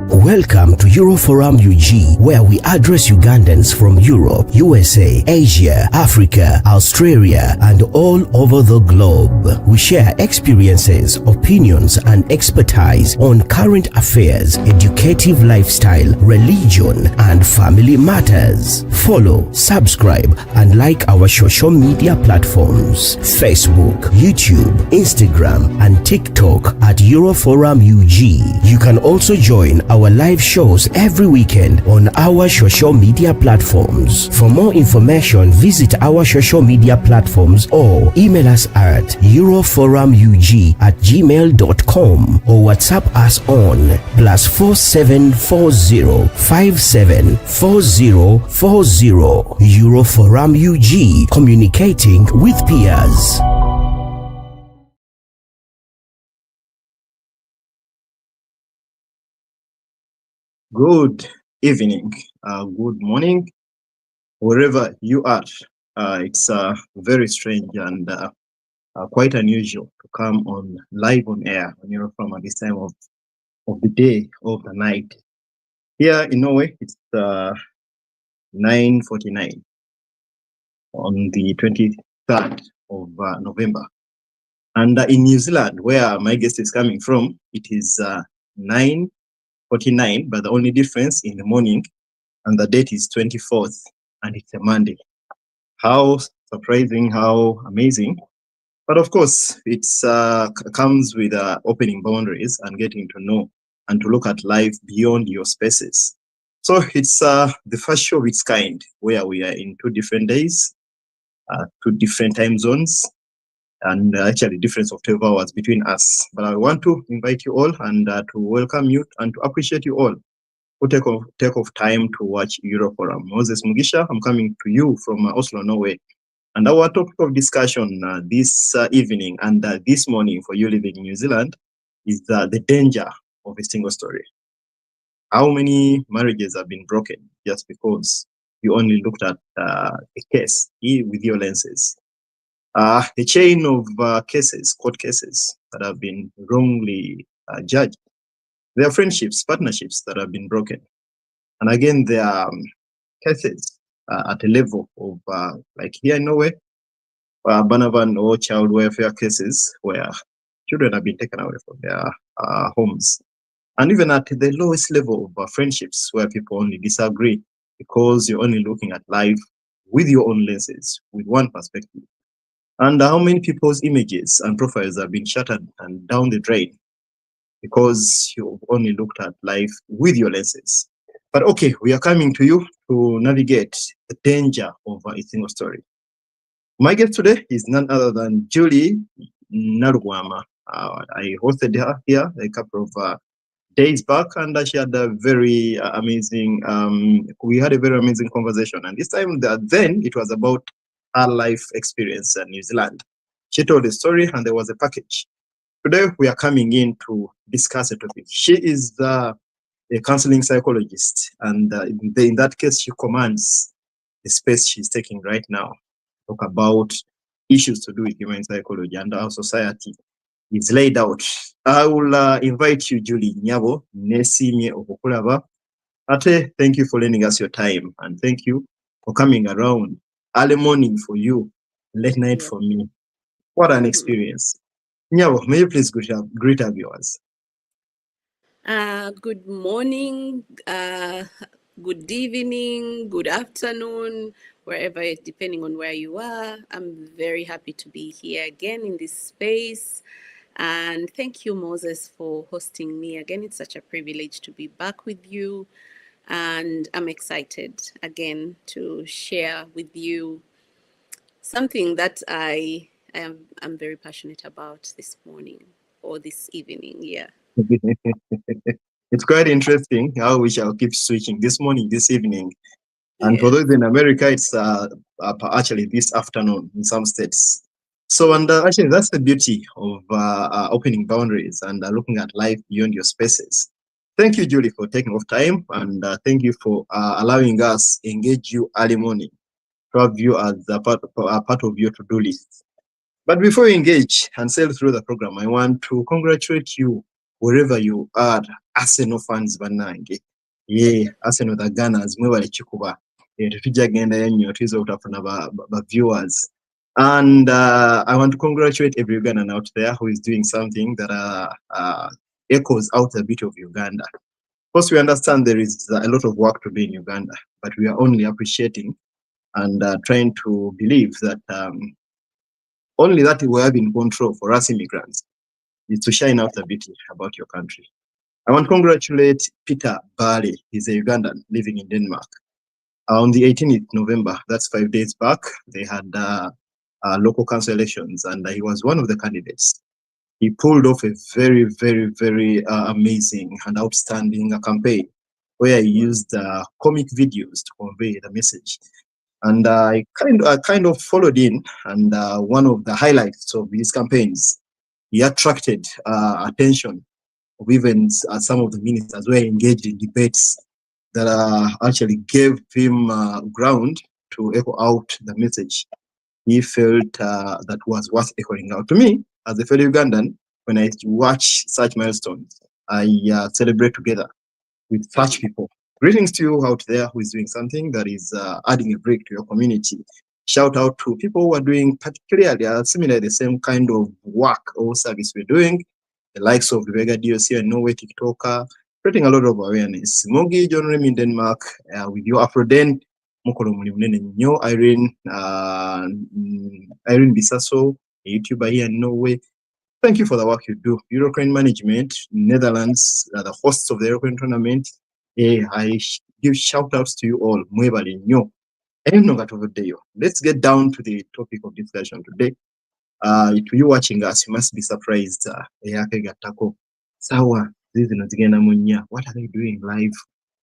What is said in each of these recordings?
Welcome to Euroforum UG, where we address Ugandans from Europe, USA, Asia, Africa, Australia, and all over the globe. We share experiences, opinions, and expertise on current affairs, educative lifestyle, religion, and family matters. Follow, subscribe, and like our social media platforms: Facebook, YouTube, Instagram, and TikTok at Euroforum UG. You can also join our live shows every weekend on our social media platforms. For more information, visit our social media platforms or email us at euroforumug@gmail.com or WhatsApp us on +4740 574040. Euroforum UG, communicating with peers. Good evening, good morning, wherever you are. It's very strange and quite unusual to come on live on air on Eurofarm at this time of the day, of the night. Here in Norway, it's 9:49 on the 23rd of November. And in New Zealand, where my guest is coming from, it is 9:49, but the only difference in the morning, and the date is 24th, and it's a Monday. How surprising, how amazing. But of course, it's comes with opening boundaries and getting to know and to look at life beyond your spaces. So it's the first show of its kind, where we are in 2 different days, 2 different time zones, and actually difference of 12 hours between us. But I want to invite you all and to welcome you and to appreciate you all who take off time to watch Euroforum. Moses Mugisha, I'm coming to you from Oslo, Norway. And our topic of discussion this evening and this morning for you living in New Zealand is the danger of a single story. How many marriages have been broken just because you only looked at a case with your lenses? A chain of cases, court cases that have been wrongly judged. There are friendships, partnerships that have been broken. And again, there are cases at a level of, like here in Norway, Banavan or child welfare cases where children have been taken away from their homes. And even at the lowest level of friendships where people only disagree because you're only looking at life with your own lenses, with one perspective. And how many people's images and profiles have been shattered and down the drain because you've only looked at life with your lenses. But okay, we are coming to you to navigate the danger of a single story. My guest today is none other than Julie Nalubwama. I hosted her here a couple of days back, and she had a very amazing, we had a very amazing conversation. And this time, then it was about her life experience in New Zealand. She told a story and there was a package. Today, we are coming in to discuss a topic. She is a counseling psychologist, and in that case, she commands the space she's taking right now. Talk about issues to do with human psychology and how society is laid out. I will invite you, Julie Nyabo, Nesimye Okukulaba. Ate, thank you for lending us your time, and thank you for coming around. Early morning for you, late night for me. What an experience. Nyabo, may you please greet our viewers? Good morning, good evening, good afternoon, wherever, depending on where you are. I'm very happy to be here again in this space. And thank you, Moses, for hosting me again. It's such a privilege to be back with you. And I'm excited again to share with you something that I'm very passionate about this morning or this evening. Yeah. It's quite interesting how we shall keep switching this morning, this evening. And Yes. for those in America, it's actually this afternoon in some states. So, and actually, that's the beauty of opening boundaries and looking at life beyond your spaces. Thank you, Julie, for taking off time, and thank you for allowing us engage you early morning to have you as a part of your to-do list. But before we engage and sail through the program, I want to congratulate you wherever you are, Arsenal fans bannange. Yeah, Arsenal the Gunners, mwebale kikuba. Tetujja gendayo nnyo tuyinza obutafuna ba viewers. And I want to congratulate every Ugandan out there who is doing something that echoes out a bit of Uganda. Of course, we understand there is a lot of work to do in Uganda, but we are only appreciating and trying to believe that only that we have in control for us immigrants is to shine out a bit about your country. I want to congratulate Peter Bale. He's a Ugandan living in Denmark. On the 18th November, that's 5 days back, they had local council elections, and he was one of the candidates. He pulled off a very, very, very amazing and outstanding campaign where he used comic videos to convey the message. And I kind of followed in, and one of the highlights of these campaigns, he attracted attention of even some of the ministers were engaged in debates that actually gave him ground to echo out the message he felt that was worth echoing out. To me, as a fellow Ugandan, when I watch such milestones, I celebrate together with such people. Greetings to you out there who is doing something that is adding a break to your community. Shout out to people who are doing particularly similar the same kind of work or service we're doing, the likes of Vega DOC and Norway TikToker, creating a lot of awareness. Mogi John Rem in Denmark, with your Afroden, Mokolo Mulimune Nyo, Irene Bisaso, a YouTuber here in Norway. Thank you for the work you do. European Management, Netherlands, the hosts of the European tournament. I give shout outs to you all. Mwebale nnyo. Let's get down to the topic of discussion today. To you watching us, you must be surprised. Sawa, what are they doing live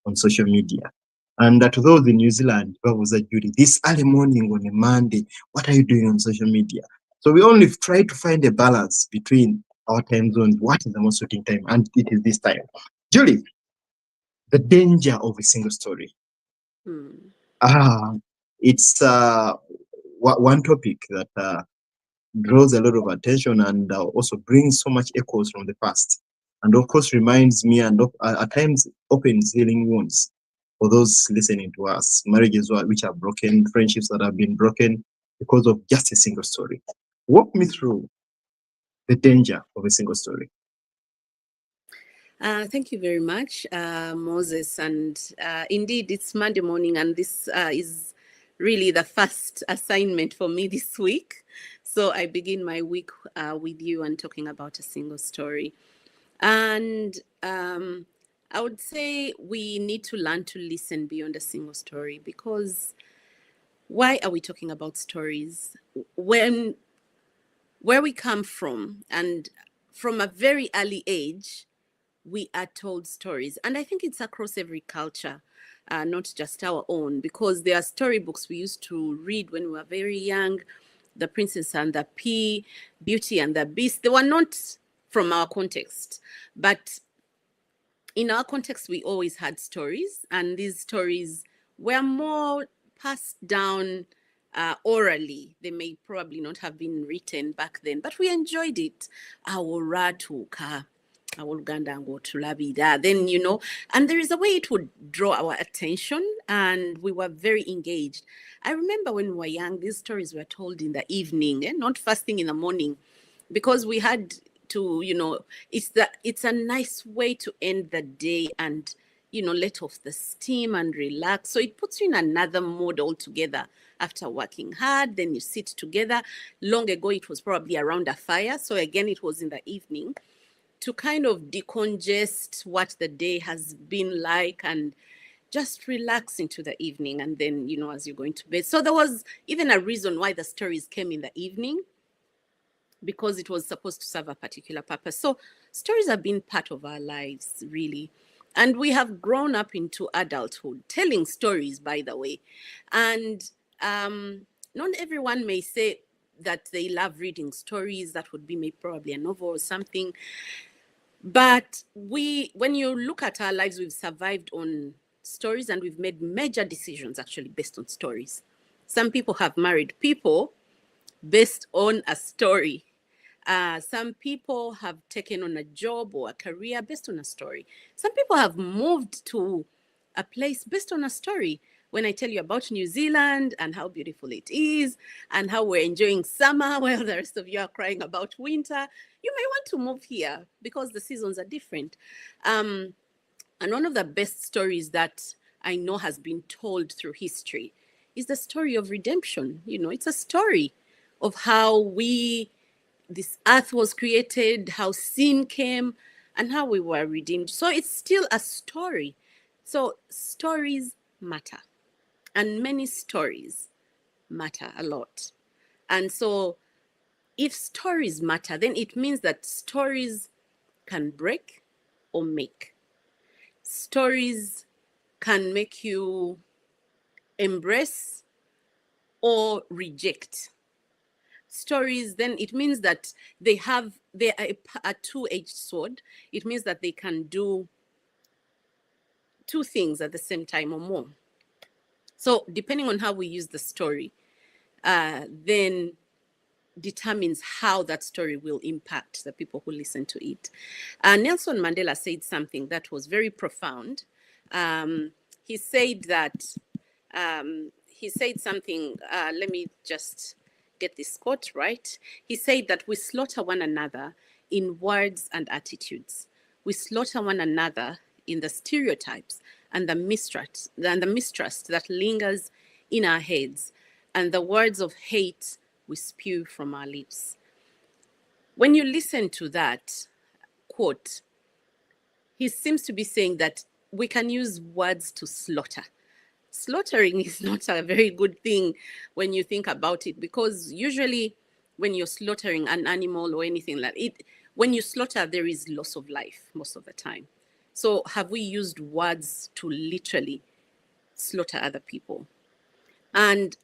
on social media? And to those in New Zealand, Judy, this early morning on a Monday, what are you doing on social media? So we only try to find a balance between our time zones. What is the most suiting time? And it is this time. Julie, the danger of a single story. It's one topic that draws a lot of attention and also brings so much echoes from the past. And of course, reminds me and at times opens healing wounds for those listening to us. Marriages which are broken, friendships that have been broken because of just a single story. Walk me through the danger of a single story. Thank you very much, Moses. And indeed, it's Monday morning, and this is really the first assignment for me this week. So I begin my week with you and talking about a single story. And I would say we need to learn to listen beyond a single story, because why are we talking about stories? Where we come from, and from a very early age, we are told stories. And I think it's across every culture, not just our own, because there are storybooks we used to read when we were very young. The Princess and the Pea, Beauty and the Beast. They were not from our context, but in our context, we always had stories, and these stories were more passed down orally. They may probably not have been written back then, but we enjoyed it. Then, and there is a way it would draw our attention, and we were very engaged. I remember when we were young, these stories were told in the evening, not first thing in the morning, because we had to, it's a nice way to end the day and, let off the steam and relax. So it puts you in another mode altogether after working hard. Then you sit together. Long ago, it was probably around a fire. So again, it was in the evening, to kind of decongest what the day has been like and just relax into the evening. And then, as you're going to bed. So there was even a reason why the stories came in the evening, because it was supposed to serve a particular purpose. So stories have been part of our lives, really. And we have grown up into adulthood, telling stories, by the way. And not everyone may say that they love reading stories. That would be probably a novel or something. But when you look at our lives, we've survived on stories, and we've made major decisions actually based on stories. Some people have married people based on a story. Some people have taken on a job or a career based on a story. Some people have moved to a place based on a story. When I tell you about New Zealand and how beautiful it is and how we're enjoying summer while the rest of you are crying about winter, you may want to move here because the seasons are different. And one of the best stories that I know has been told through history is the story of redemption. It's a story of how this earth was created, how sin came, and how we were redeemed. So it's still a story. So stories matter, and many stories matter a lot. And so if stories matter, then it means that stories can break or make. Stories can make you embrace or reject. Stories, then it means that they are a two-edged sword. It means that they can do two things at the same time or more. So depending on how we use the story, then determines how that story will impact the people who listen to it. Nelson Mandela said something that was very profound. He said something, let me just get this quote right. He said that we slaughter one another in words and attitudes. We slaughter one another in the stereotypes and the mistrust that lingers in our heads, and the words of hate we spew from our lips. When you listen to that quote, he seems to be saying that we can use words to slaughter. Slaughtering is not a very good thing when you think about it, because usually when you're slaughtering an animal or anything like it, when you slaughter, there is loss of life most of the time. So have we used words to literally slaughter other people? And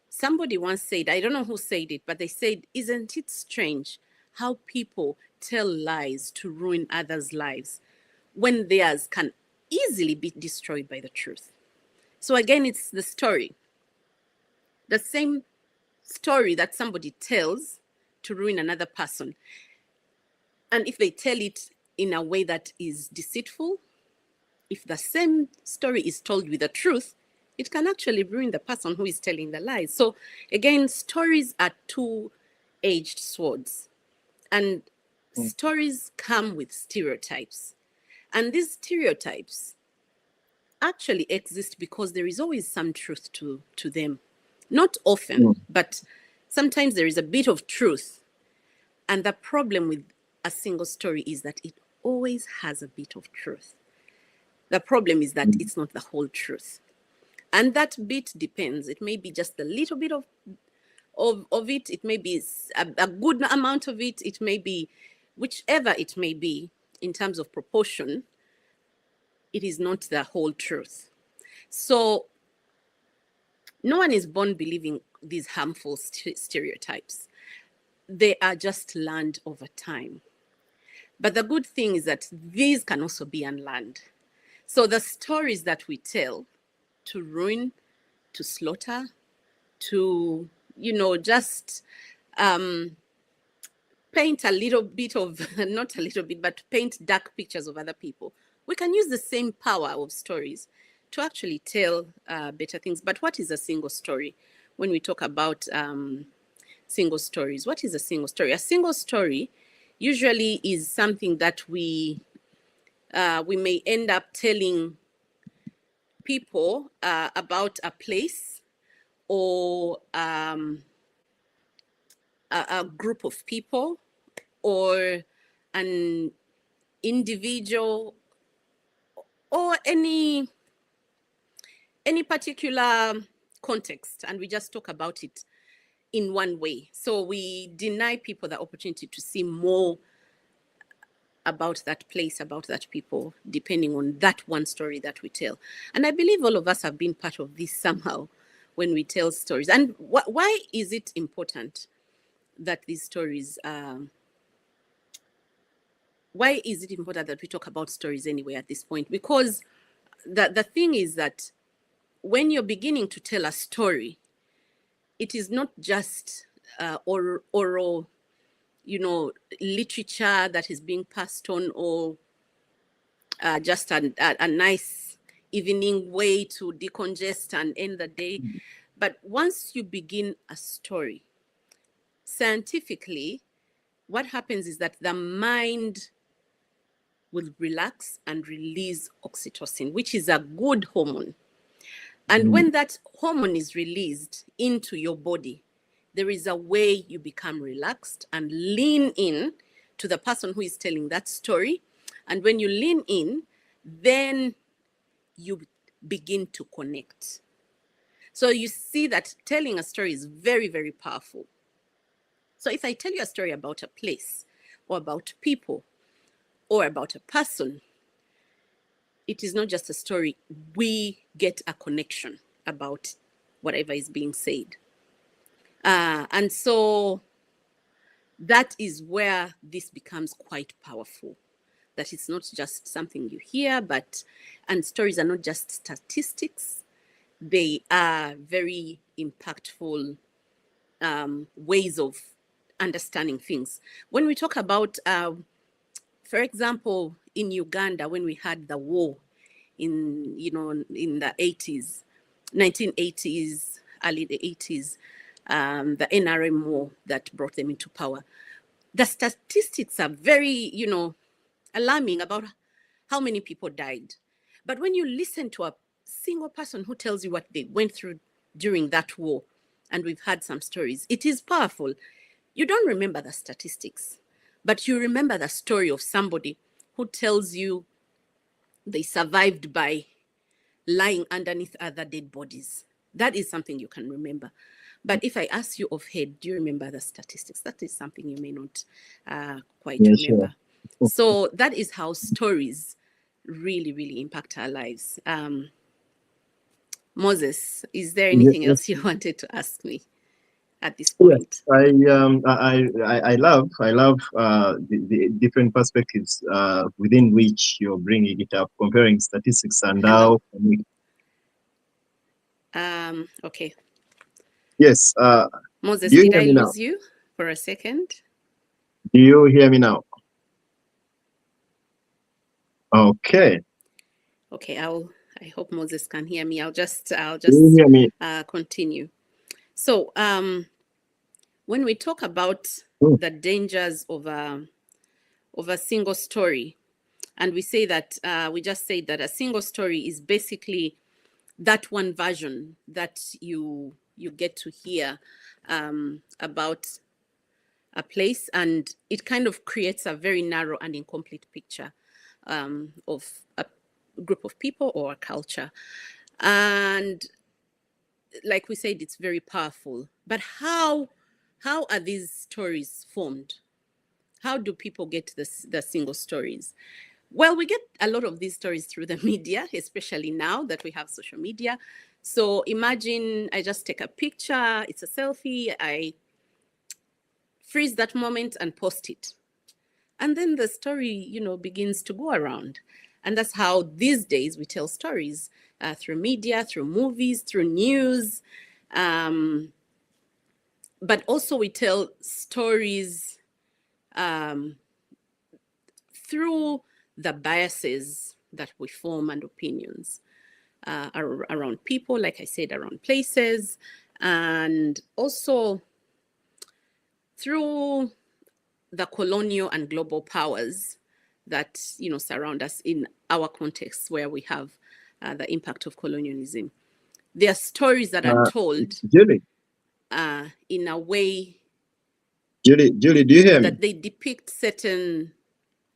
somebody once said, I don't know who said it, but they said, isn't it strange how people tell lies to ruin others' lives when theirs can easily be destroyed by the truth? So again, it's the story. The same story that somebody tells to ruin another person. And if they tell it in a way that is deceitful, if the same story is told with the truth, it can actually ruin the person who is telling the lies. So again, stories are two-edged swords. And stories come with stereotypes. And these stereotypes actually exist because there is always some truth to them. Not often, but sometimes there is a bit of truth. And the problem with a single story is that it always has a bit of truth. The problem is that it's not the whole truth. And that bit depends. It may be just a little bit of it. It may be a good amount of it. It may be whichever it may be in terms of proportion. It is not the whole truth. So no one is born believing these harmful stereotypes. They are just learned over time. But the good thing is that these can also be unlearned. So the stories that we tell to ruin, to slaughter, to, just paint a little bit of, not a little bit, but paint dark pictures of other people, we can use the same power of stories to actually tell better things. But what is a single story? When we talk about single stories, what is a single story? A single story usually is something that we may end up telling people about a place or a group of people or an individual or any particular context, and we just talk about it in one way. So we deny people the opportunity to see more about that place, about that people, depending on that one story that we tell. And I believe all of us have been part of this somehow when we tell stories. And why is it important that these stories, why is it important that we talk about stories anyway at this point? Because the thing is that when you're beginning to tell a story, it is not just oral literature that is being passed on, or just a nice evening way to decongest and end the day. But once you begin a story, scientifically, what happens is that the mind will relax and release oxytocin, which is a good hormone. And when that hormone is released into your body, there is a way you become relaxed and lean in to the person who is telling that story. And when you lean in, then you begin to connect. So you see that telling a story is very, very powerful. So if I tell you a story about a place or about people or about a person, it is not just a story. We get a connection about whatever is being said. And so that is where this becomes quite powerful. That it's not just something you hear, and stories are not just statistics. They are very impactful ways of understanding things. When we talk about, for example, in Uganda, when we had the war in the 80s, 1980s, early the 80s, the NRM war that brought them into power. The statistics are very, alarming about how many people died. But when you listen to a single person who tells you what they went through during that war, and we've had some stories, it is powerful. You don't remember the statistics, but you remember the story of somebody who tells you they survived by lying underneath other dead bodies. That is something you can remember. But if I ask you offhand, do you remember the statistics? That is something you may not quite remember. Sure. So that is how stories really, really impact our lives. Moses, is there anything else you wanted to ask me at this point? Yes, I love the different perspectives within which you're bringing it up, comparing statistics and how. Okay. Yes. Moses, did I lose you for a second? Do you hear me now? Okay. Okay, I hope Moses can hear me. I'll just hear me? Continue. So when we talk about the dangers of a single story, and we say that we just say that a single story is basically that one version that you get to hear about a place, and it kind of creates a very narrow and incomplete picture of a group of people or a culture. And like we said, it's very powerful. But how are these stories formed? How do people get the single stories? Well, we get a lot of these stories through the media, especially now that we have social media. So imagine I just take a picture, it's a selfie, I freeze that moment and post it. And then the story, begins to go around. And that's how these days we tell stories, through media, through movies, through news. But also we tell stories through the biases that we form and opinions around people, like I said, around places, and also through the colonial and global powers that surround us in our context, where we have the impact of colonialism. There are stories that are told Julie, in a way, Julie, do you hear me? That they depict certain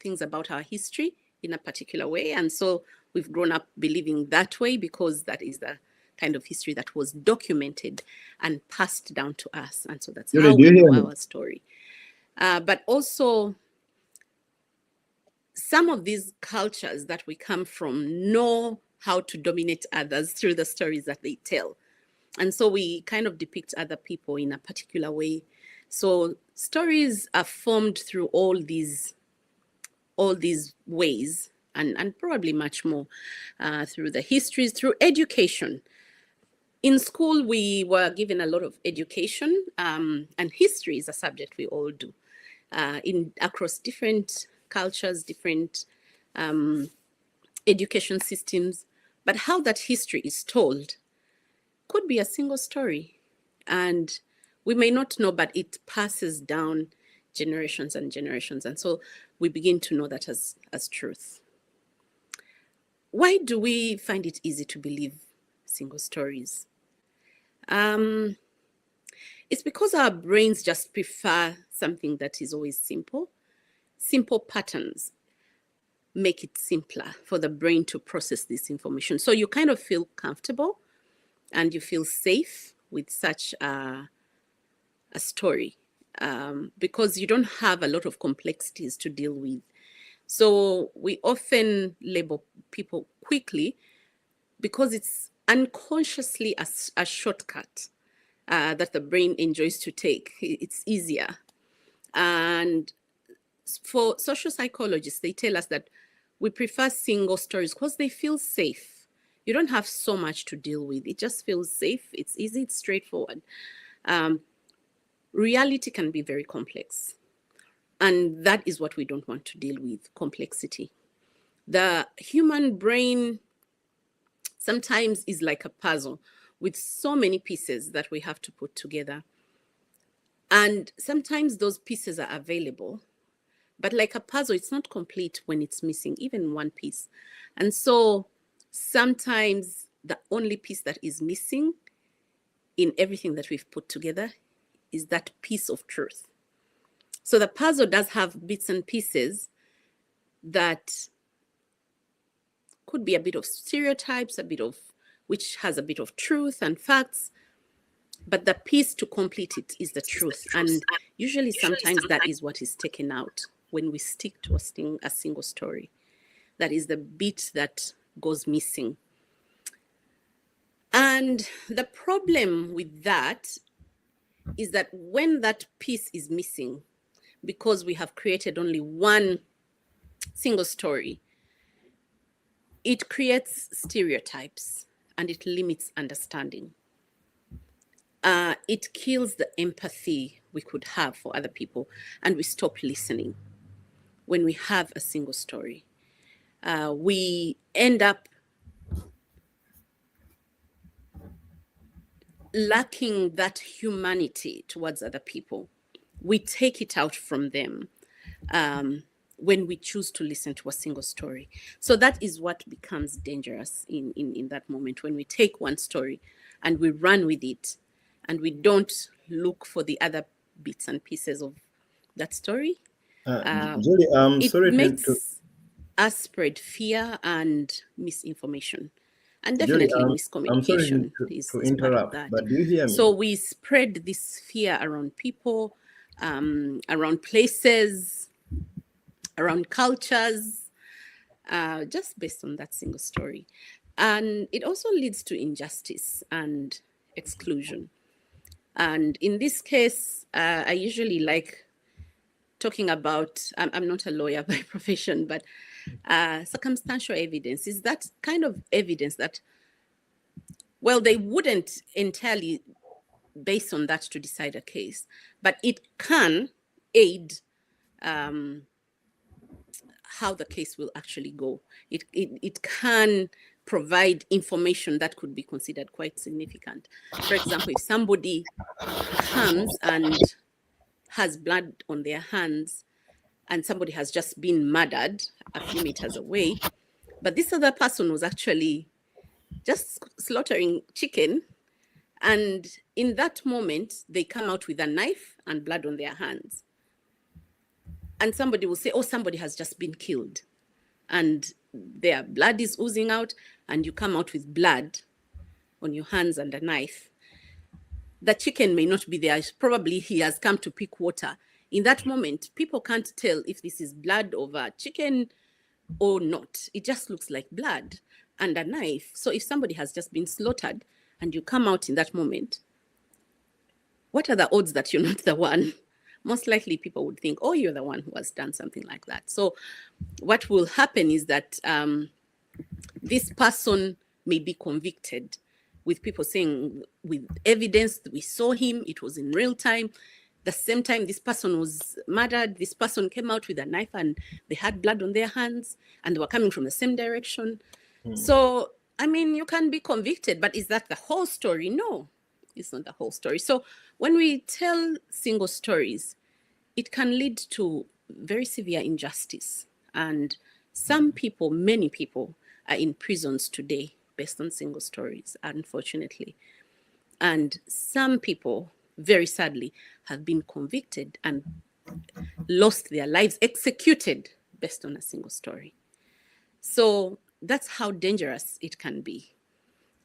things about our history in a particular way. And so we've grown up believing that way, because that is the kind of history that was documented and passed down to us. And so that's Julie, how we know our story. But also, some of these cultures that we come from know how to dominate others through the stories that they tell. And so we kind of depict other people in a particular way. So stories are formed through all these ways, and probably much more, through the histories, through education. In school, we were given a lot of education, and history is a subject we all do. across different cultures, different education systems. But how that history is told could be a single story. And we may not know, but it passes down generations and generations. And so we begin to know that as truth. Why do we find it easy to believe single stories? It's because our brains just prefer something that is always simple. Simple patterns make it simpler for the brain to process this information. So you kind of feel comfortable and you feel safe with such a story because you don't have a lot of complexities to deal with. So we often label people quickly because it's unconsciously a shortcut that the brain enjoys to take. It's easier. And for social psychologists, they tell us that we prefer single stories because they feel safe. You don't have so much to deal with. It just feels safe. It's easy. It's straightforward. Reality can be very complex. And that is what we don't want to deal with, complexity. The human brain sometimes is like a puzzle with so many pieces that we have to put together. And sometimes those pieces are available, but like a puzzle, it's not complete when it's missing even one piece. And so sometimes the only piece that is missing in everything that we've put together is that piece of truth. So the puzzle does have bits and pieces that could be a bit of stereotypes, which has a bit of truth and facts, but the piece to complete it is the truth. And usually sometimes that is what is taken out when we stick to a single story. That is the bit that goes missing. And the problem with that is that when that piece is missing, because we have created only one single story, it creates stereotypes and it limits understanding. It kills the empathy we could have for other people, and we stop listening when we have a single story. We end up lacking that humanity towards other people. We take it out from them when we choose to listen to a single story. So that is what becomes dangerous in that moment, when we take one story and we run with it and we don't look for the other bits and pieces of that story. Julie, It sorry makes us spread fear and misinformation. And Julie, definitely I'm sorry miscommunication is part of interrupt, that. but do you hear me? So we spread this fear around people, around places, around cultures, just based on that single story. And it also leads to injustice and exclusion. And in this case, I usually like talking about, I'm not a lawyer by profession, but circumstantial evidence is that kind of evidence that, well, they wouldn't entirely base on that to decide a case, but it can aid how the case will actually go. It can provide information that could be considered quite significant. For example, if somebody comes and has blood on their hands and somebody has just been murdered a few meters away, but this other person was actually just slaughtering chicken, and in that moment they come out with a knife and blood on their hands, and somebody will say, oh, somebody has just been killed and their blood is oozing out, and you come out with blood on your hands and a knife. The chicken may not be there. Probably he has come to pick water. In that moment, people can't tell if this is blood of a chicken or not. It just looks like blood and a knife. So if somebody has just been slaughtered and you come out in that moment, what are the odds that you're not the one? Most likely people would think, oh, you're the one who has done something like that. So what will happen is that this person may be convicted with people saying, with evidence, we saw him, it was in real time. The same time this person was murdered, this person came out with a knife and they had blood on their hands and they were coming from the same direction. So, I mean, you can be convicted, but is that the whole story? No, it's not the whole story. So when we tell single stories, it can lead to very severe injustice. And some people, many people, are in prisons today based on single stories, unfortunately. And some people, very sadly, have been convicted and lost their lives, executed based on a single story. So that's how dangerous it can be.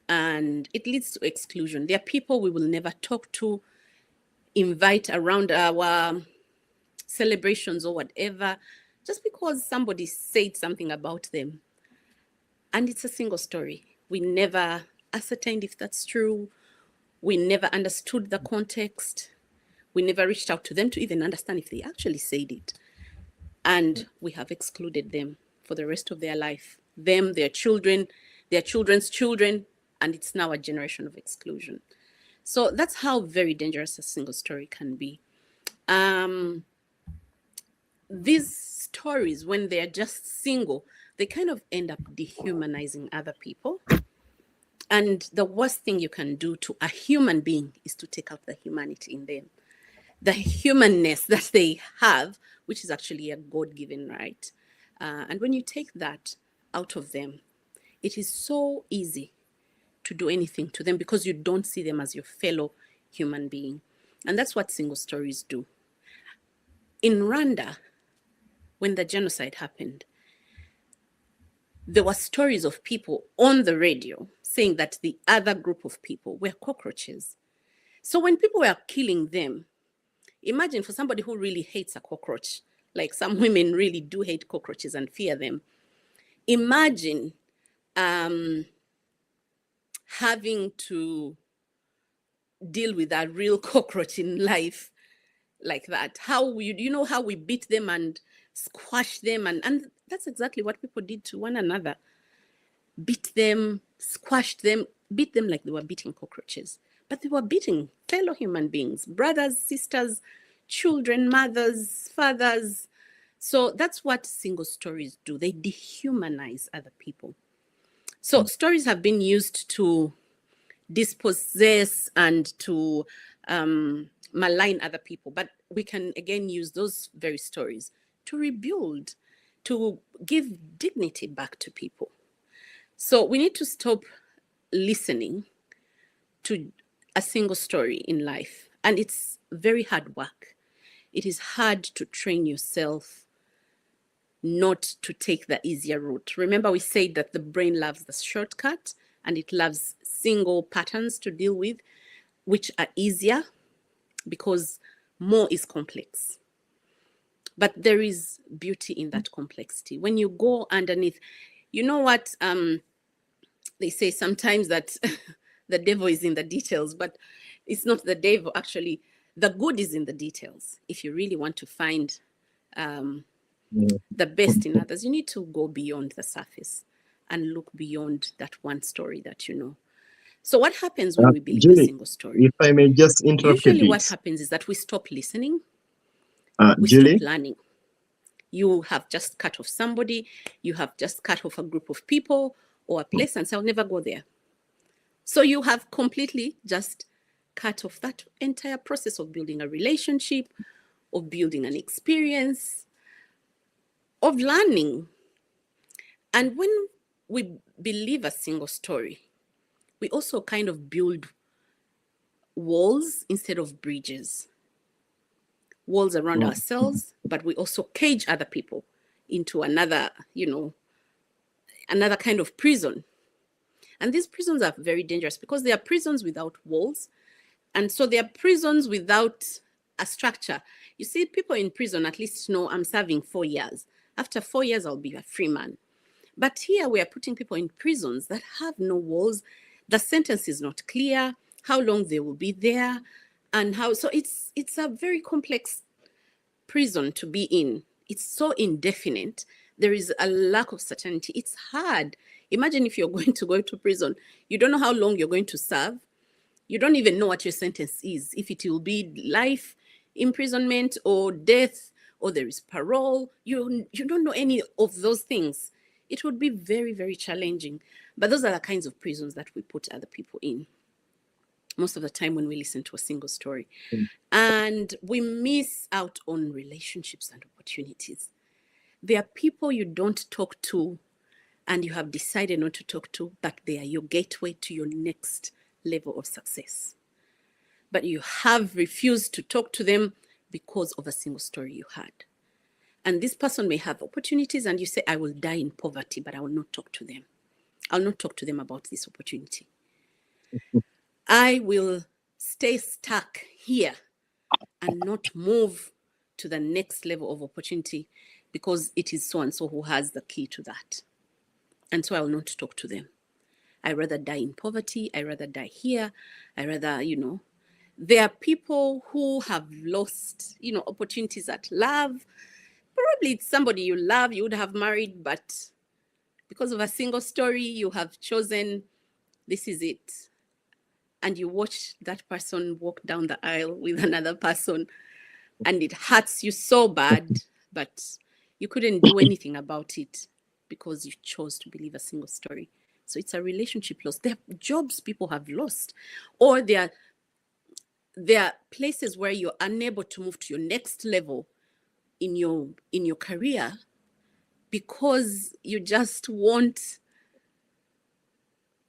And it leads to exclusion. There are people we will never talk to, invite around our celebrations or whatever, just because somebody said something about them. And it's a single story. We never ascertained if that's true. We never understood the context. We never reached out to them to even understand if they actually said it. And we have excluded them for the rest of their life. Them, their children, their children's children, and it's now a generation of exclusion. So that's how very dangerous a single story can be. These stories, when they're just single, they kind of end up dehumanizing other people. And the worst thing you can do to a human being is to take out the humanity in them, the humanness that they have, which is actually a God-given right. And when you take that out of them, it is so easy to do anything to them because you don't see them as your fellow human being. And that's what single stories do. In Rwanda, when the genocide happened, there were stories of people on the radio saying that the other group of people were cockroaches. So when people were killing them, imagine for somebody who really hates a cockroach, like some women really do hate cockroaches and fear them. Imagine having to deal with a real cockroach in life like that. How you know how we beat them and squash them, and that's exactly what people did to one another. Beat them, squashed them, beat them like they were beating cockroaches. But they were beating fellow human beings, brothers, sisters, children, mothers, fathers. So that's what single stories do. They dehumanize other people. So stories have been used to dispossess and to malign other people. But we can again use those very stories to rebuild, to give dignity back to people. So we need to stop listening to a single story in life. And it's very hard work. It is hard to train yourself not to take the easier route. Remember, we said that the brain loves the shortcut and it loves single patterns to deal with, which are easier because more is complex. But there is beauty in that complexity. When you go underneath, you know what they say sometimes that the devil is in the details, but it's not the devil, actually. The good is in the details. If you really want to find the best in others, you need to go beyond the surface and look beyond that one story that you know. So what happens when we believe Julie, a single story? if I may just interrupt Usually a bit. what happens is that we stop listening, we Julie? stop learning. You have just cut off somebody, you have just cut off a group of people or a place and say, I'll never go there. So you have completely just cut off that entire process of building a relationship, of building an experience, of learning. And when we believe a single story, we also kind of build walls instead of bridges. Walls around ourselves, but we also cage other people into another, another kind of prison. And these prisons are very dangerous because they are prisons without walls. And so they are prisons without a structure. You see, people in prison at least know I'm serving 4 years. After 4 years, I'll be a free man. But here we are putting people in prisons that have no walls. The sentence is not clear, how long they will be there, and how. So it's a very complex prison to be in. It's so indefinite. There is a lack of certainty. It's hard. Imagine if you're going to go to prison. You don't know how long you're going to serve. You don't even know what your sentence is. If it will be life, imprisonment or death, or there is parole. You don't know any of those things. It would be very, very challenging. But those are the kinds of prisons that we put other people in most of the time when we listen to a single story. And we miss out on relationships and opportunities. There are people you don't talk to and you have decided not to talk to, but they are your gateway to your next level of success. But you have refused to talk to them because of a single story you had. And this person may have opportunities and you say, I will die in poverty, but I will not talk to them. I'll not talk to them about this opportunity. I will stay stuck here and not move to the next level of opportunity because it is so and so who has the key to that. And so I will not talk to them. I rather die in poverty. I rather die here. I rather, there are people who have lost, opportunities at love. Probably it's somebody you love, you would have married, but because of a single story, you have chosen, this is it. And you watch that person walk down the aisle with another person, and it hurts you so bad, but you couldn't do anything about it because you chose to believe a single story. So it's a relationship loss. There are jobs people have lost, or there are places where you're unable to move to your next level in your career because you just won't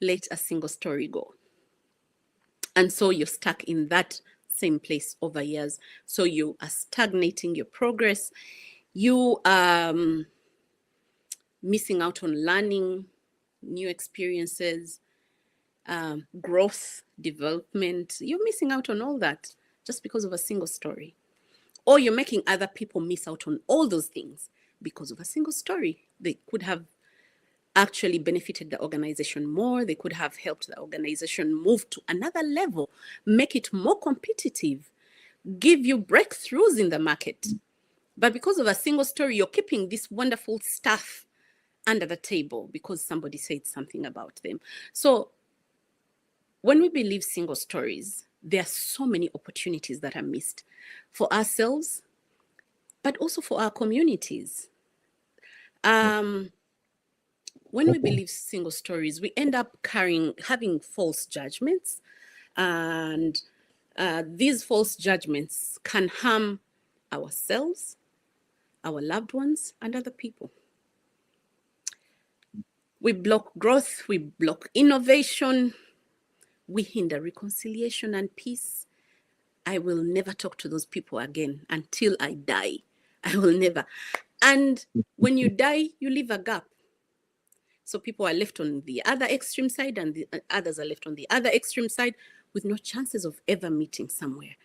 let a single story go. And so you're stuck in that same place over years. So you are stagnating your progress. You are missing out on learning new experiences, growth, development. You're missing out on all that just because of a single story. Or you're making other people miss out on all those things because of a single story. They could have actually benefited the organization more. They could have helped the organization move to another level, make it more competitive, give you breakthroughs in the market. But because of a single story, you're keeping this wonderful stuff under the table because somebody said something about them. So when we believe single stories, there are so many opportunities that are missed for ourselves, but also for our communities. When we believe single stories, we end up having false judgments, and these false judgments can harm ourselves, our loved ones, and other people. We block growth, we block innovation, we hinder reconciliation and peace. I will never talk to those people again until I die. I will never. And when you die, you leave a gap. So people are left on the other extreme side and the others are left on the other extreme side with no chances of ever meeting somewhere.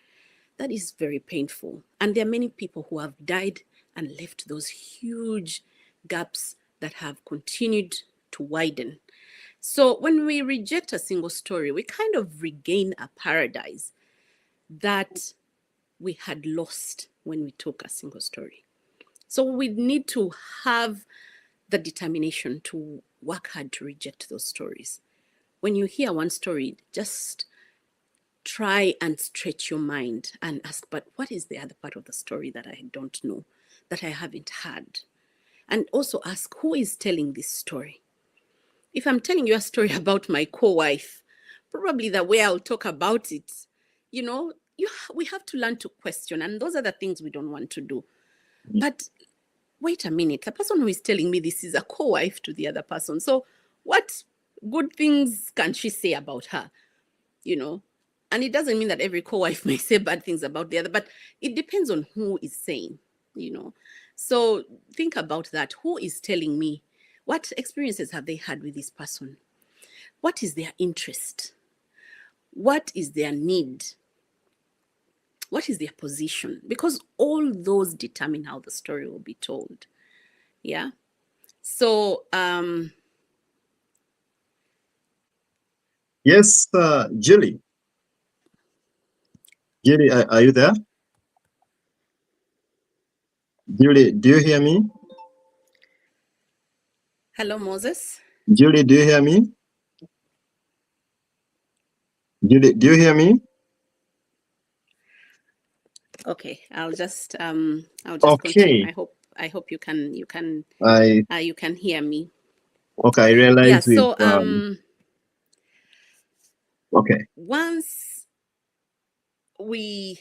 That is very painful. And there are many people who have died and left those huge gaps that have continued to widen. So when we reject a single story, we kind of regain a paradise that we had lost when we took a single story. So we need to have the determination to work hard to reject those stories. When you hear one story, just try and stretch your mind and ask, but what is the other part of the story that I don't know, that I haven't heard? And also ask, who is telling this story? If I'm telling you a story about my co-wife, probably the way I'll talk about it, we have to learn to question. And those are the things we don't want to do. But wait a minute, the person who is telling me this is a co-wife to the other person. So what good things can she say about her? And it doesn't mean that every co-wife may say bad things about the other, but it depends on who is saying, So think about that. Who is telling me? What experiences have they had with this person? What is their interest? What is their need? What is their position? Because all those determine how the story will be told. Yeah. So, yes, Julie. Julie, are you there? Julie, do you hear me? Hello, Moses. Julie, do you hear me? Julie, do you hear me? Okay, I'll just continue. Okay. I hope you can I you can hear me. okay. I Yeah, realize so okay. once we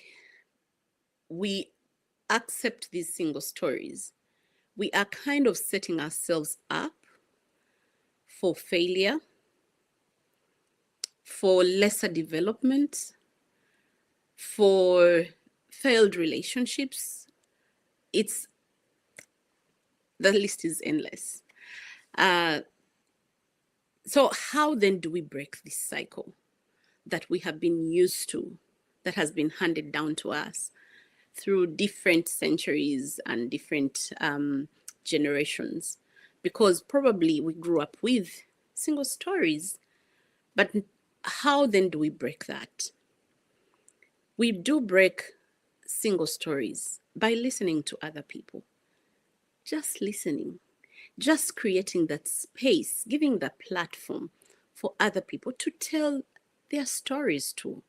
accept these single stories, we are kind of setting ourselves up for failure, for lesser development, for failed relationships. It's the list is endless. So how then do we break this cycle that we have been used to, that has been handed down to us through different centuries and different generations? Because probably we grew up with single stories, but how then do we break that? We do break single stories by listening to other people, just listening, just creating that space, giving the platform for other people to tell their stories too.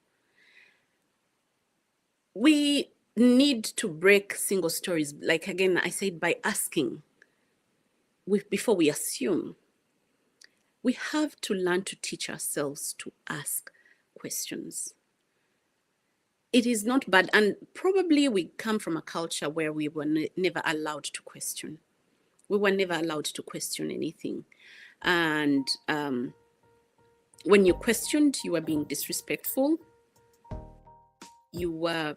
We need to break single stories, like again, I said, by asking before we assume. We have to learn to teach ourselves to ask questions. It is not bad, and probably we come from a culture where we were never allowed to question. We were never allowed to question anything. And when you questioned, you were being disrespectful. You were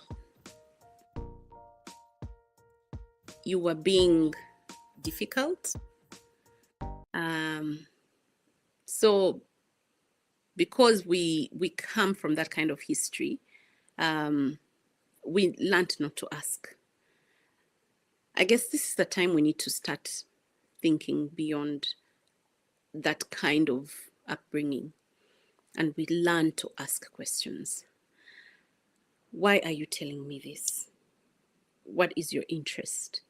being difficult. So because we come from that kind of history, we learned not to ask. I guess this is the time we need to start thinking beyond that kind of upbringing, and we learn to ask questions. Why are you telling me this? What is your interest?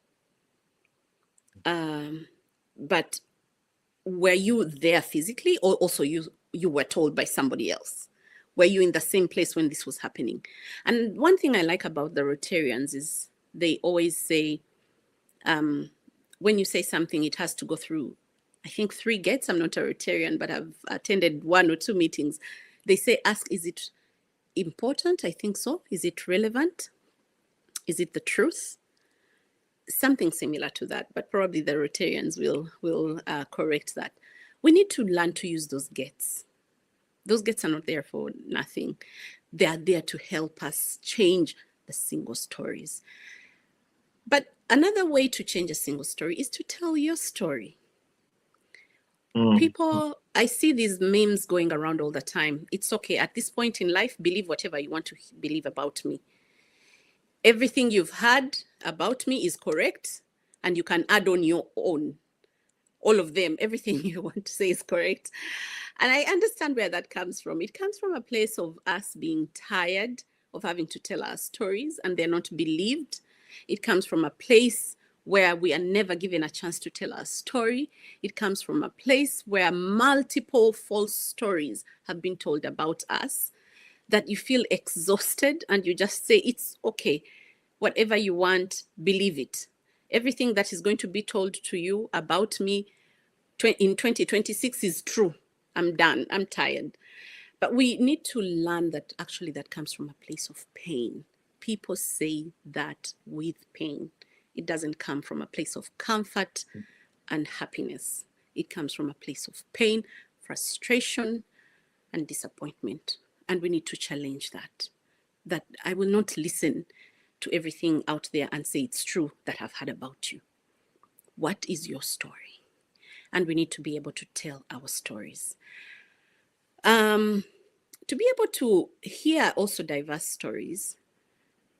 But were you there physically, or also you were told by somebody else? Were you in the same place when this was happening? And one thing I like about the Rotarians is they always say, when you say something, it has to go through, I think, 3 gates. I'm not a Rotarian, but I've attended 1 or 2 meetings. They say, ask, is it important? I think so. Is it relevant? Is it the truth? Something similar to that, but probably the Rotarians will correct that. We need to learn to use those gates. Those gates are not there for nothing. They are there to help us change the single stories. But another way to change a single story is to tell your story. People, I see these memes going around all the time. It's okay. At this point in life, believe whatever you want to believe about me. Everything you've heard about me is correct, and you can add on your own. All of them, everything you want to say is correct. And I understand where that comes from. It comes from a place of us being tired of having to tell our stories and they're not believed. It comes from a place where we are never given a chance to tell our story. It comes from a place where multiple false stories have been told about us, that you feel exhausted and you just say, it's okay, whatever you want, believe it. Everything that is going to be told to you about me in 2026 is true. I'm done. I'm tired. But we need to learn that actually that comes from a place of pain. People say that with pain. It doesn't come from a place of comfort and happiness. It comes from a place of pain, frustration, and disappointment. And we need to challenge that. That I will not listen to everything out there and say it's true that I've heard about you. What is your story? And we need to be able to tell our stories. To be able to hear also diverse stories,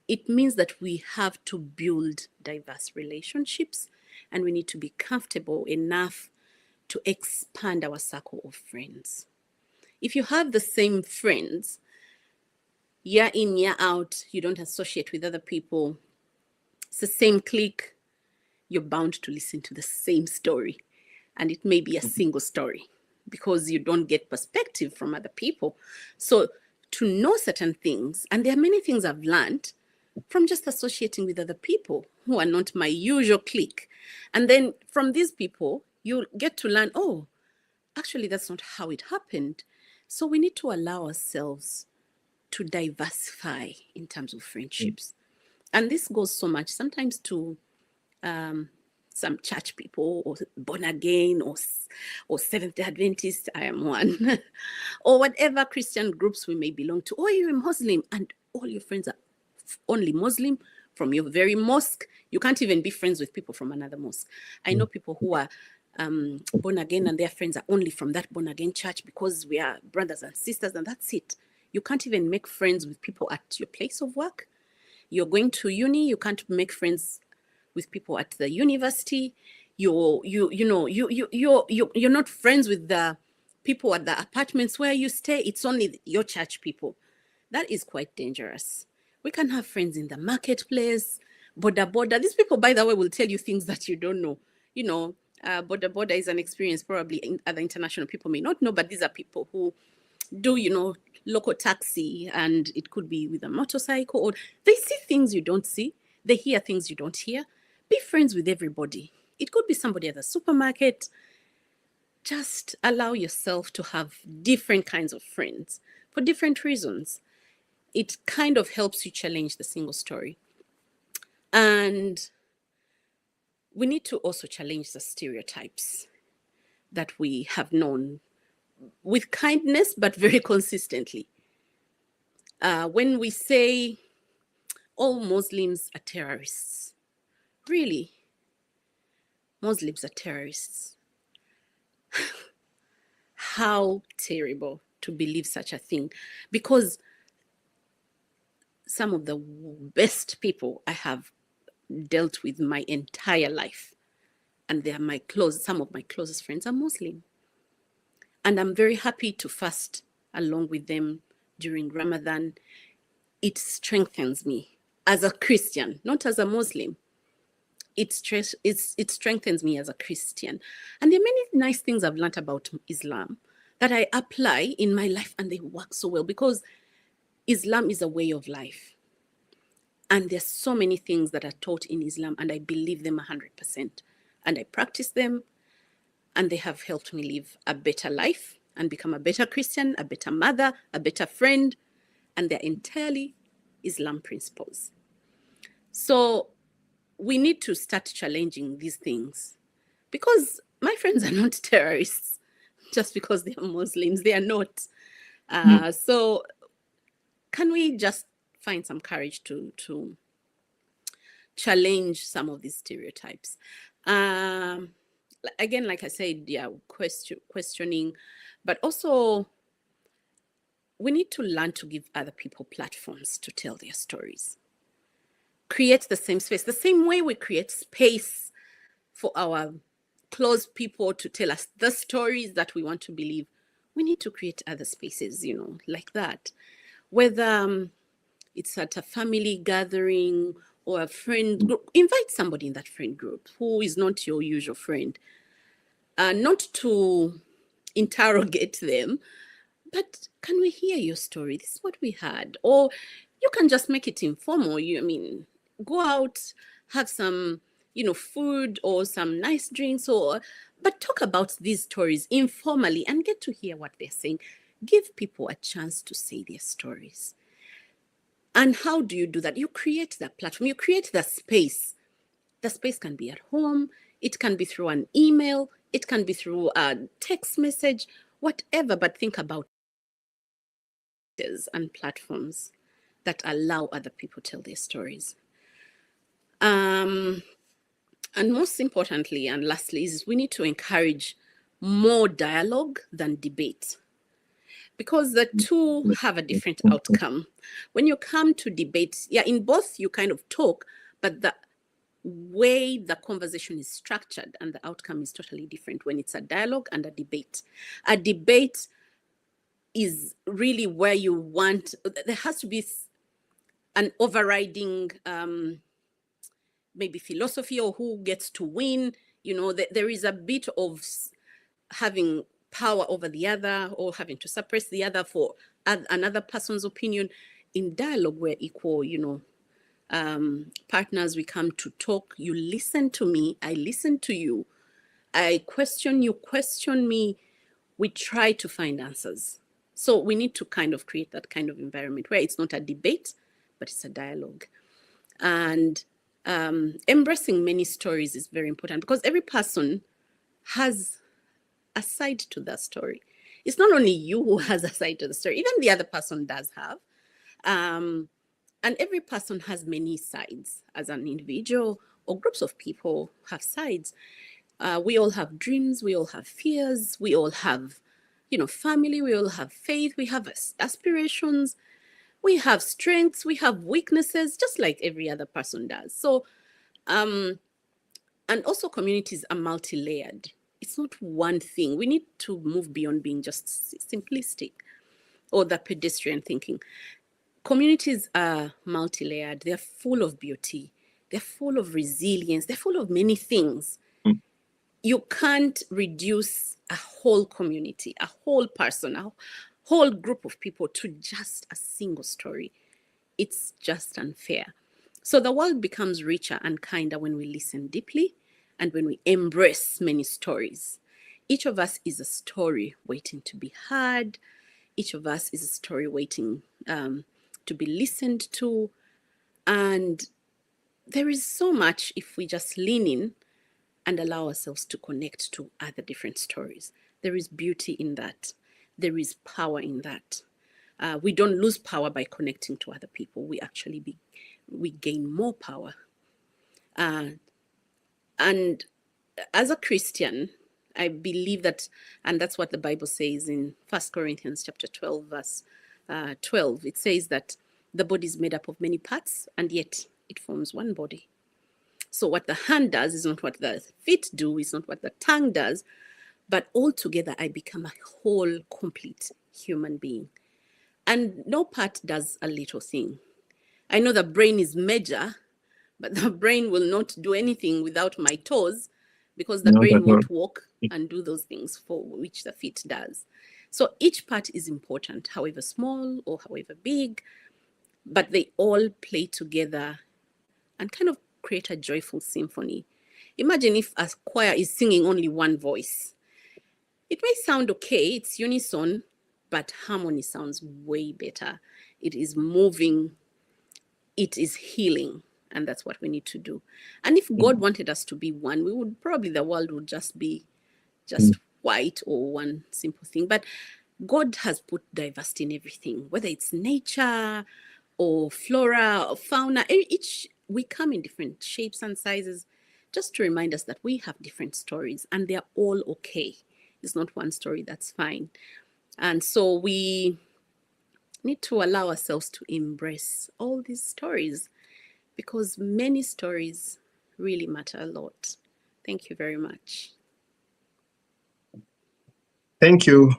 it means that we have to build diverse relationships, and we need to be comfortable enough to expand our circle of friends. If you have the same friends, year in, year out, you don't associate with other people, it's the same clique, you're bound to listen to the same story. And it may be a single story because you don't get perspective from other people. So to know certain things, and there are many things I've learned from just associating with other people who are not my usual clique. And then from these people, you get to learn, oh, actually, that's not how it happened. So we need to allow ourselves to diversify in terms of friendships. And this goes so much sometimes to some church people or born again or Seventh-day Adventist, I am one, or whatever Christian groups we may belong to. Or you're a Muslim and all your friends are only Muslim from your very mosque. You can't even be friends with people from another mosque. I know people who are born again and their friends are only from that born again church because we are brothers and sisters, and that's it. You can't even make friends with people at your place of work. You're going to uni, you can't make friends with people at the university. You're not friends with the people at the apartments where you stay. It's only your church people. That is quite dangerous. We can have friends in the marketplace, border. These people, by the way, will tell you things that you don't know. Border is an experience probably other international people may not know, but these are people who do, local taxi, and it could be with a motorcycle, or they see things you don't see. They hear things you don't hear. Be friends with everybody. It could be somebody at the supermarket. Just allow yourself to have different kinds of friends for different reasons. It kind of helps you challenge the single story. And we need to also challenge the stereotypes that we have known with kindness, but very consistently. When we say all Muslims are terrorists, really, Muslims are terrorists. How terrible to believe such a thing, because some of the best people I have dealt with my entire life, and they are some of my closest friends are Muslim. And I'm very happy to fast along with them during Ramadan. It strengthens me as a Christian, not as a Muslim. It strengthens me as a Christian. And there are many nice things I've learned about Islam that I apply in my life, and they work so well because Islam is a way of life. And there's so many things that are taught in Islam, and I believe them 100%. And I practice them, and they have helped me live a better life and become a better Christian, a better mother, a better friend, and they're entirely Islam principles. So we need to start challenging these things, because my friends are not terrorists just because they are Muslims. They are not. So can we just find some courage to challenge some of these stereotypes? Again, like I said, yeah, questioning, but also we need to learn to give other people platforms to tell their stories. Create the same space, the same way we create space for our close people to tell us the stories that we want to believe. We need to create other spaces, like that. Whether it's at a family gathering or a friend group, invite somebody in that friend group who is not your usual friend. Not to interrogate them, but can we hear your story? This is what we had. Or you can just make it informal. Go out, have some, food or some nice drinks, but talk about these stories informally and get to hear what they're saying. Give people a chance to say their stories. And how do you do that? You create that platform, you create the space. The space can be at home, it can be through an email, it can be through a text message, whatever, but think about and platforms that allow other people to tell their stories. And most importantly, and lastly, is we need to encourage more dialogue than debate, because the two have a different outcome. When you come to debate, in both you kind of talk, but the way the conversation is structured and the outcome is totally different when it's a dialogue and a debate. A debate is really where there has to be an overriding maybe philosophy, or who gets to win. There is a bit of having power over the other or having to suppress the other for another person's opinion. In dialogue, we're equal, partners, we come to talk. You listen to me, I listen to you. I question you, question me. We try to find answers. So we need to kind of create that kind of environment where it's not a debate, but it's a dialogue. And embracing many stories is very important, because every person has a side to that story. It's not only you who has a side to the story, even the other person does have. And every person has many sides. As an individual or groups of people have sides. We all have dreams, we all have fears, we all have, family, we all have faith, we have aspirations, we have strengths, we have weaknesses, just like every other person does. So, and also communities are multi-layered. It's not one thing. We need to move beyond being just simplistic or the pedestrian thinking. Communities are multi-layered. They're full of beauty. They're full of resilience. They're full of many things. You can't reduce a whole community, a whole person, a whole group of people to just a single story. It's just unfair. So the world becomes richer and kinder when we listen deeply and when we embrace many stories. Each of us is a story waiting to be heard. Each of us is a story waiting to be listened to. And there is so much if we just lean in and allow ourselves to connect to other different stories. There is beauty in that. There is power in that. We don't lose power by connecting to other people. We actually we gain more power. And as a Christian, I believe that, and that's what the Bible says in 1 Corinthians chapter 12, verse 12. It says that the body is made up of many parts, and yet it forms one body. So what the hand does is not what the feet do, it's not what the tongue does, but altogether I become a whole, complete human being. And no part does a little thing. I know the brain is major, but the brain will not do anything without my toes, because the brain won't walk and do those things for which the feet does. So each part is important, however small or however big, but they all play together and kind of create a joyful symphony. Imagine if a choir is singing only one voice. It may sound okay, it's unison, but harmony sounds way better. It is moving, it is healing, and that's what we need to do. And if God wanted us to be one, we would probably, the world would just be just white or one simple thing. But God has put diversity in everything, whether it's nature or flora or fauna. Each we come in different shapes and sizes, just to remind us that we have different stories and they're all okay. It's not one story that's fine. And so we need to allow ourselves to embrace all these stories, because many stories really matter a lot. Thank you very much. Thank you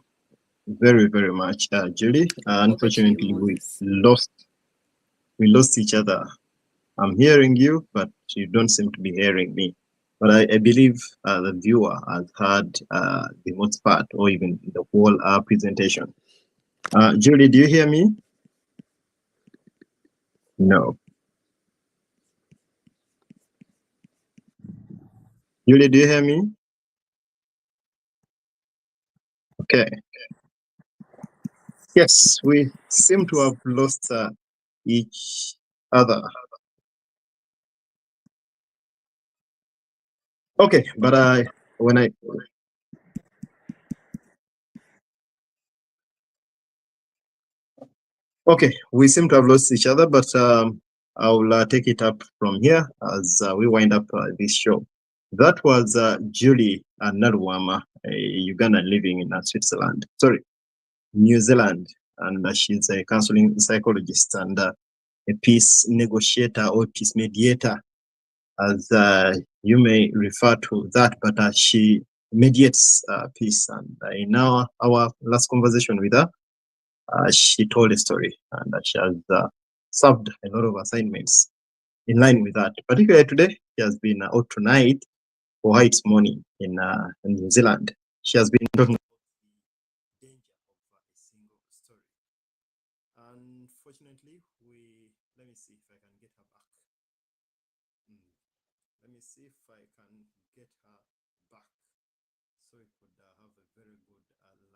very, very much, Julie. Unfortunately, we lost each other. I'm hearing you, but you don't seem to be hearing me. But I believe the viewer has heard the most part, or even the whole presentation. Julie, do you hear me? No. Julie, do you hear me? Okay. Yes, we seem to have lost each other. Okay, but okay, we seem to have lost each other, but I'll take it up from here as we wind up this show. That was Julie Nalubwama, a Ugandan living in Switzerland. Sorry, New Zealand, and she's a counseling psychologist and a peace negotiator or peace mediator, as you may refer to that, but she mediates peace. And in our last conversation with her, she told a story, and that she has served a lot of assignments in line with that. Particularly today, she has been out tonight for it's morning in New Zealand. She has been talking about the danger of a single story. Unfortunately, let me see if I can get her back. Let me see if I can get her back so we could have a very good learning.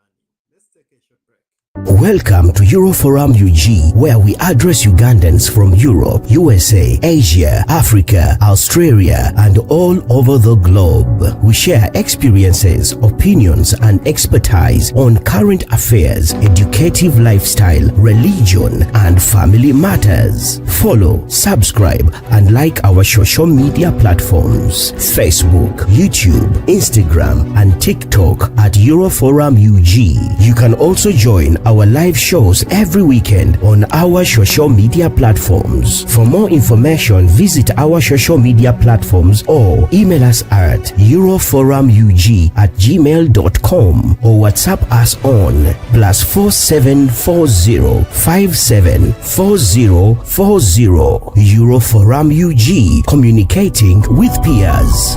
Let's take a short break. Welcome to Euroforum UG, where we address Ugandans from Europe, USA, Asia, Africa, Australia, and all over the globe. We share experiences, opinions, and expertise on current affairs, educative lifestyle, religion, and family matters. Follow, subscribe, and like our social media platforms: Facebook, YouTube, Instagram, and TikTok at Euroforum UG. You can also join our live shows every weekend on our social media platforms. For more information, visit our social media platforms or email us at euroforumug@gmail.com or WhatsApp us on +4740 574040. Euroforum UG, communicating with peers.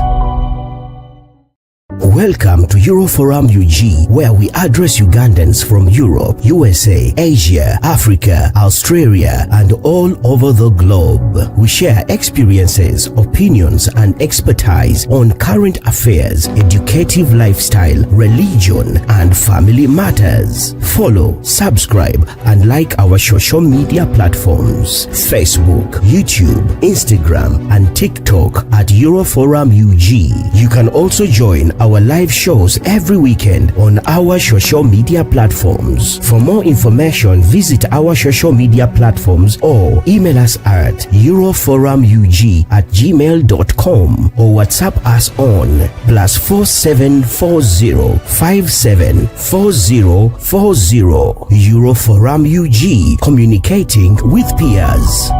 Welcome to Euroforum UG, where we address Ugandans from Europe, USA, Asia, Africa, Australia, and all over the globe. We share experiences, opinions, and expertise on current affairs, educative lifestyle, religion, and family matters. Follow, subscribe, and like our social media platforms: Facebook, YouTube, Instagram, and TikTok at Euroforum UG. You can also join our live shows every weekend on our social media platforms. For more information, visit our social media platforms or email us at euroforumug@gmail.com or WhatsApp us on +4740 574040. Euroforum UG, communicating with peers.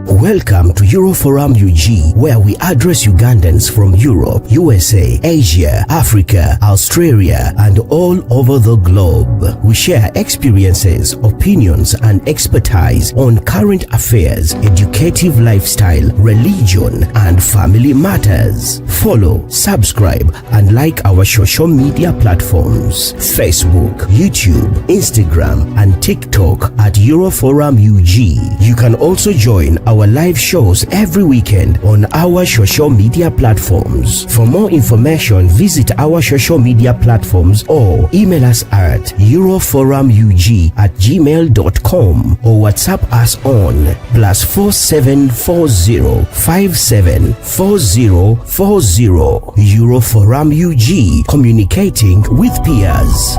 Welcome to Euroforum UG, where we address Ugandans from Europe, USA, Asia, Africa, Australia, and all over the globe. We share experiences, opinions, and expertise on current affairs, educative lifestyle, religion, and family matters. Follow, subscribe, and like our social media platforms: Facebook, YouTube, Instagram, and TikTok at Euroforum UG. You can also join our live shows every weekend on our social media platforms. For more information, visit our social media platforms or email us at euroforumug@gmail.com or WhatsApp us on +4740 574040. Euroforum UG, communicating with peers.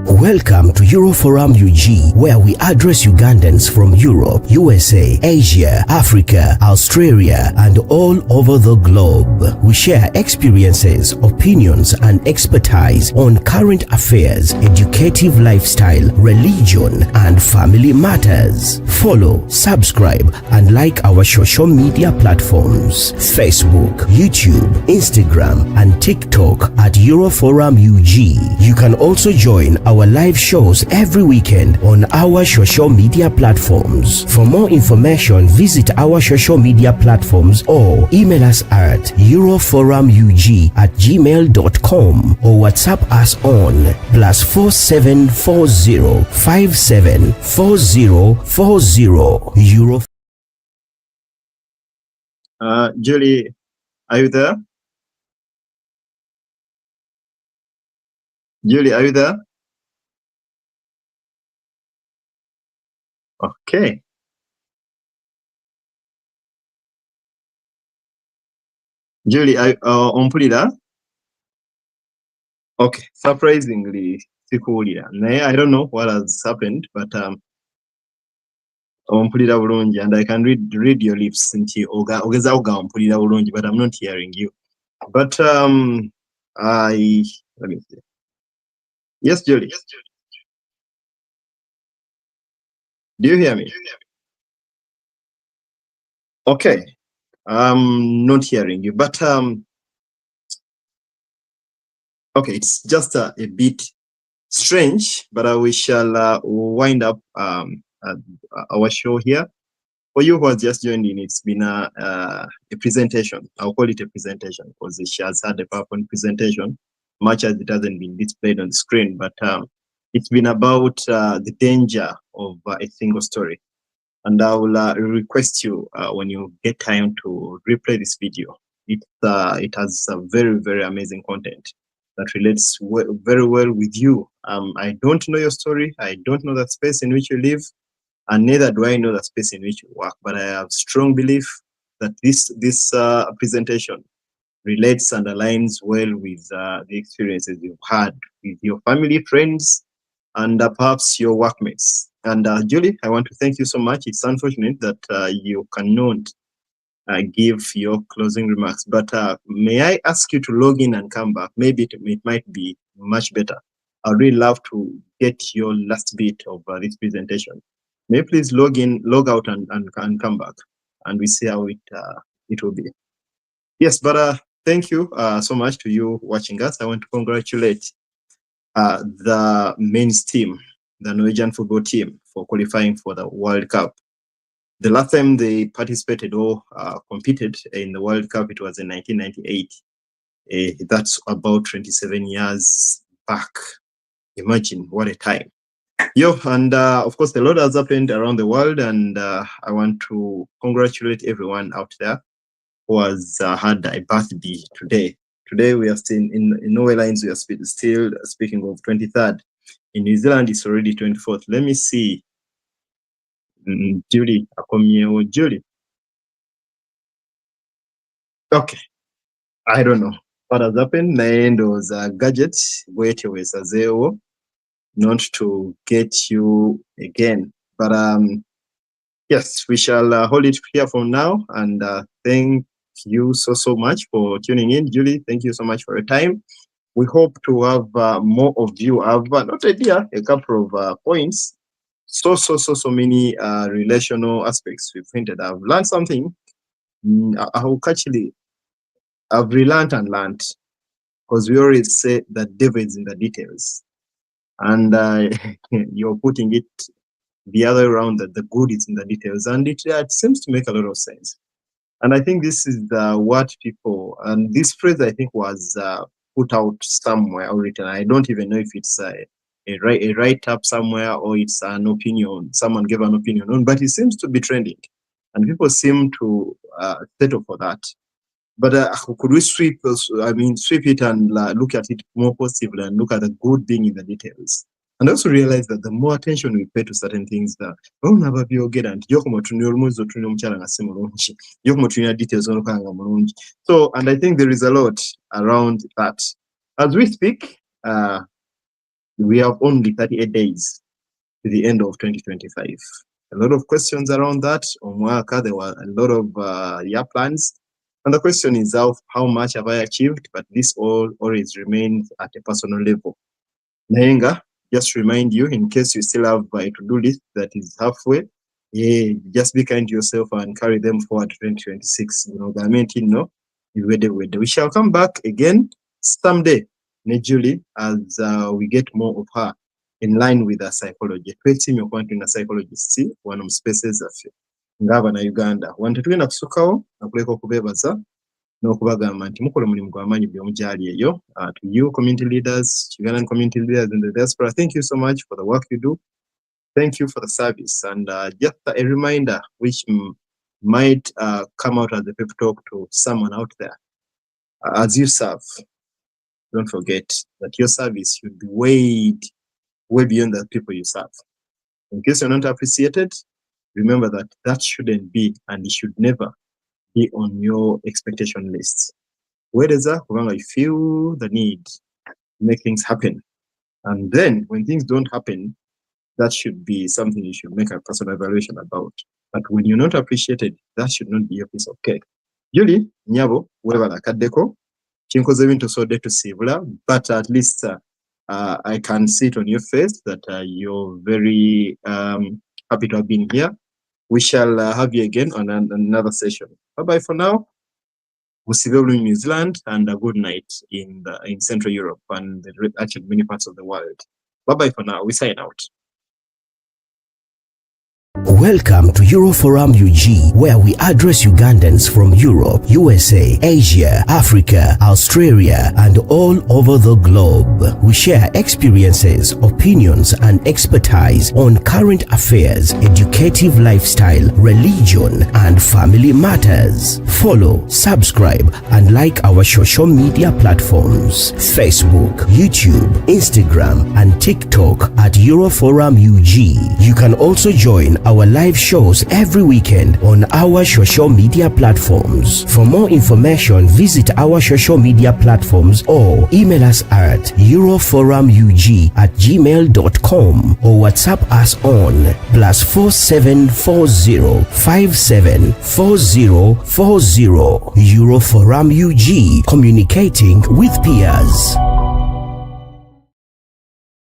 Welcome to Euroforum UG, where we address Ugandans from Europe, USA, Asia, Africa, Australia, and all over the globe. We share experiences, opinions, and expertise on current affairs, educative lifestyle, religion, and family matters. Follow, subscribe, and like our social media platforms: Facebook, YouTube, Instagram, and TikTok at Euroforum UG. You can also join our live shows every weekend on our social media platforms. For more information, visit our social media platforms or email us at euroforumug@gmail.com or WhatsApp us on +4740 574040. Julie, are you there? Julie, are you there? Okay. Julie, ompulira? Okay, surprisingly, sikuwulira. Naye I don't know what has happened, but ompulira bulungi, and I can read your lips nti ogezaako ga ompulira bulungi, but I'm not hearing you. But let me see. Yes, Julie. Do you hear me? Okay. I'm not hearing you, but okay, it's just a bit strange, but we shall wind up our show here. For you who has just joined in, it's been a presentation. I'll call it a presentation because she has had a PowerPoint presentation, much as it hasn't been displayed on the screen. But It's been about the danger of a single story. And I will request you when you get time to replay this video. It has very, very amazing content that relates very well with you. I don't know your story. I don't know the space in which you live, and neither do I know the space in which you work. But I have strong belief that this presentation relates and aligns well with the experiences you've had with your family, friends, and perhaps your workmates. And Julie, I want to thank you so much. It's unfortunate that you cannot give your closing remarks, but may I ask you to log in and come back? Maybe it might be much better. I'd really love to get your last bit of this presentation. May you please log in, log out, and come back, and we see how it will be. Yes, but thank you so much to you watching us. I want to congratulate the men's team, the Norwegian football team, for qualifying for the World Cup. The last time they participated or competed in the World Cup, it was in 1998. That's about 27 years back. Imagine what a time. And of course, a lot has happened around the world, and I want to congratulate everyone out there who has had a birthday today. Today we are still in Norway lines. We are still speaking of 23rd. In New Zealand, it's already 24th. Let me see. Julie, Julie. Okay, I don't know what has happened. Naye ndowooza gadget bwetyo not to get you again. But yes, we shall hold it here for now. And thank you so much for tuning in. Julie, thank you so much for your time. We hope to have more of you. I've not idea, a couple of points. So many relational aspects we've hinted. I've learned something. I've relearned and learned, because we always say that devil is in the details, and you're putting it the other way around, that the good is in the details, and it seems to make a lot of sense. And I think this is what people, and this phrase I think was put out somewhere or written. I don't even know if it's a write-up somewhere or it's an opinion, someone gave an opinion on, but it seems to be trending, and people seem to settle for that. But could we sweep it and look at it more positively and look at the good being in the details? And also realize that the more attention we pay to certain things, that details. So, and I think there is a lot around that. As we speak, we have only 38 days to the end of 2025. A lot of questions around that. There were a lot of year plans. And the question is how much have I achieved? But this all always remains at a personal level. Naenga, just remind you, in case you still have a to-do list that is halfway, just be kind to yourself and carry them forward to 2026. We shall come back again someday, Julie, as we get more of her in line with her psychology. Twesimye okwantu na psychologist wano mu spaces zaffe ng'abana Uganda. Wante tugenda kusukawo nakuleka okubeebaza n'okubagamba nti mukola omulimu gw'amaanyi bwe mugyali eyo. To you community leaders, Ugandan community leaders in the diaspora, thank you so much for the work you do. Thank you for the service. And just a reminder, which might come out as a pep talk to someone out there. As you serve, don't forget that your service should be way beyond the people you serve. In case you're not appreciated, remember that that shouldn't be, and it should never be on your expectation list. Where is that? You feel the need to make things happen. And then when things don't happen, that should be something you should make a personal evaluation about. But when you're not appreciated, that should not be a piece of cake. Julie, Nyabo, webala kaddeko, chinkoze ebintu sodde tusiibula, but at least I can see it on your face that you're very happy to have been here. We shall have you again on another session. Bye-bye for now. We'll see you in New Zealand, and a good night in Central Europe and actually many parts of the world. Bye-bye for now. We sign out. Welcome to Euroforum UG, where we address Ugandans from Europe, USA, Asia, Africa, Australia, and all over the globe. We share experiences, opinions, and expertise on current affairs, educative lifestyle, religion, and family matters. Follow, subscribe, and like our social media platforms: Facebook, YouTube, Instagram, and TikTok at Euroforum UG. You can also join our live shows every weekend on our social media platforms. For more information, visit our social media platforms or email us at euroforumug@gmail.com or WhatsApp us on +4740 574040. Euroforum UG, communicating with peers.